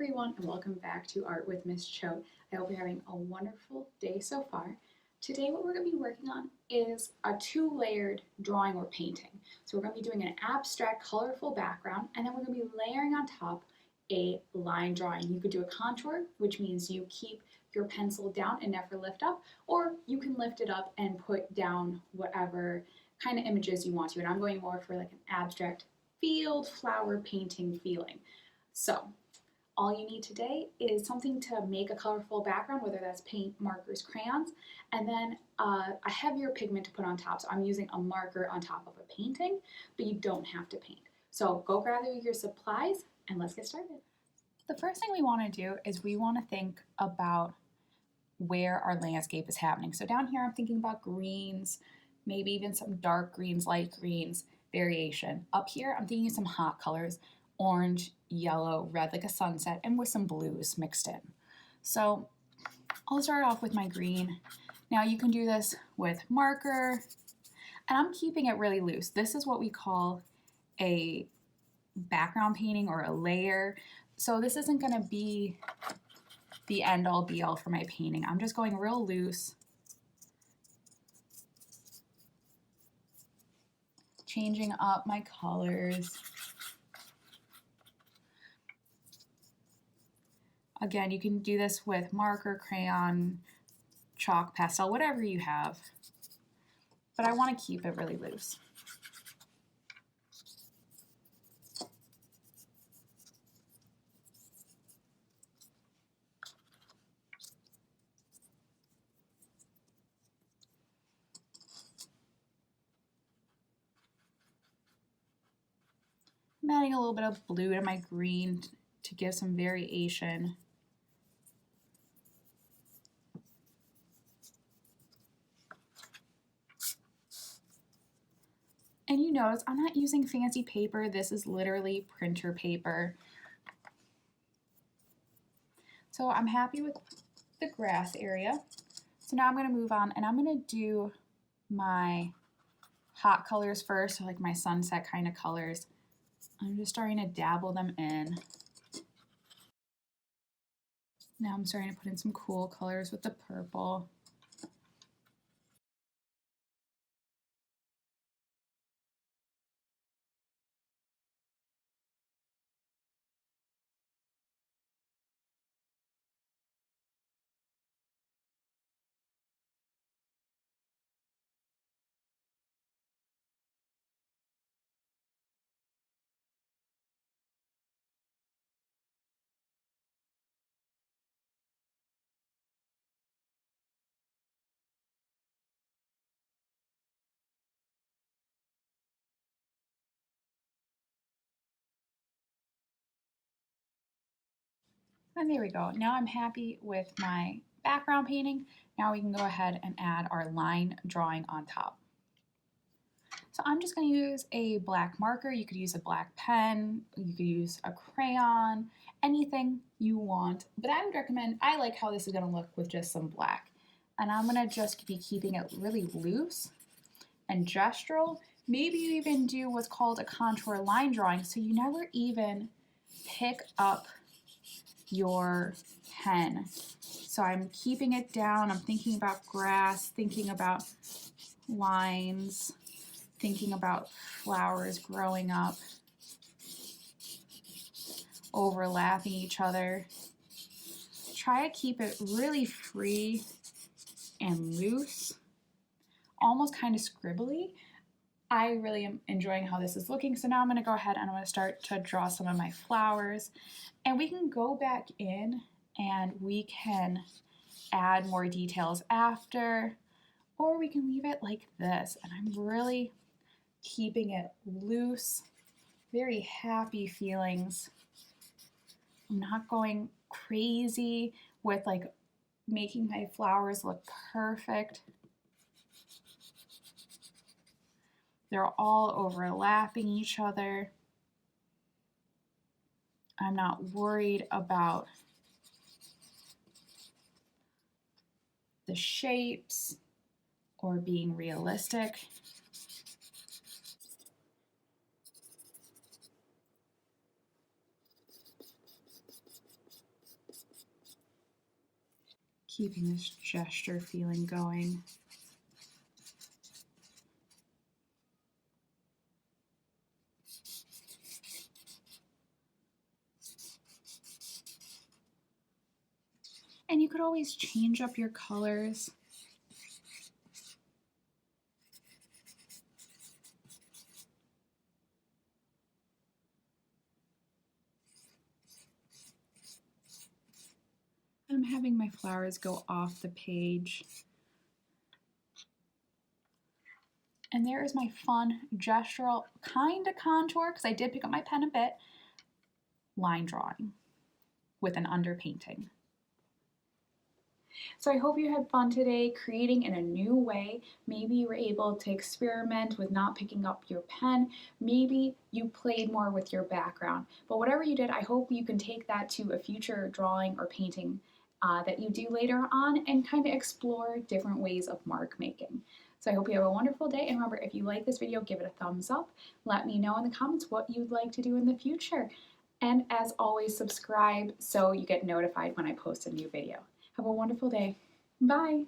everyone, and welcome back to Art with Miss Choate. I hope you're having a wonderful day so far. Today what we're going to be working on is a two-layered drawing or painting. So we're going to be doing an abstract, colorful background, and then we're going to be layering on top a line drawing. You could do a contour, which means you keep your pencil down and never lift up, or you can lift it up and put down whatever kind of images you want to. And I'm going more for like an abstract field flower painting feeling. So all you need today is something to make a colorful background, whether that's paint, markers, crayons, and then a heavier pigment to put on top. So I'm using a marker on top of a painting, but you don't have to paint. So go gather your supplies and let's get started. The first thing we want to do is we want to think about where our landscape is happening. So down here I'm thinking about greens, maybe even some dark greens, light greens, variation. Up here I'm thinking of some hot colors, orange, yellow, red, like a sunset, and with some blues mixed in. So I'll start off with my green. Now you can do this with marker, and I'm keeping it really loose. This is what we call a background painting or a layer. So this isn't going to be the end all be all for my painting. I'm just going real loose, changing up my colors. Again, you can do this with marker, crayon, chalk, pastel, whatever you have. But I want to keep it really loose. I'm adding a little bit of blue to my green to give some variation. And you notice I'm not using fancy paper. This is literally printer paper. So I'm happy with the grass area. So now I'm going to move on and I'm going to do my hot colors first, so like my sunset kind of colors. I'm just starting to dabble them in. Now I'm starting to put in some cool colors with the purple. And there we go. Now I'm happy with my background painting. Now we can go ahead and add our line drawing on top. So I'm just going to use a black marker. You could use a black pen, you could use a crayon, anything you want. But I would recommend, I like how this is going to look with just some black. And I'm going to just be keeping it really loose and gestural. Maybe you even do what's called a contour line drawing, so you never even pick up your pen. So I'm keeping it down. I'm thinking about grass, thinking about lines, thinking about flowers growing up, overlapping each other. Try to keep it really free and loose, almost kind of scribbly. I really am enjoying how this is looking. So now I'm going to go ahead and I'm going to start to draw some of my flowers. And we can go back in and we can add more details after, or we can leave it like this. And I'm really keeping it loose, very happy feelings. I'm not going crazy with like making my flowers look perfect. They're all overlapping each other. I'm not worried about the shapes or being realistic. keeping this gesture feeling going. And you could always change up your colors. I'm having my flowers go off the page. And there is my fun gestural kind of contour, because I did pick up my pen a bit, line drawing with an underpainting. So I hope you had fun today creating in a new way. Maybe you were able to experiment with not picking up your pen. Maybe you played more with your background. But whatever you did, I hope you can take that to a future drawing or painting that you do later on and kind of explore different ways of mark making. So I hope you have a wonderful day, and remember, if you like this video, give it a thumbs up. Let me know in the comments what you'd like to do in the future. And as always, subscribe so you get notified when I post a new video. Have a wonderful day. Bye.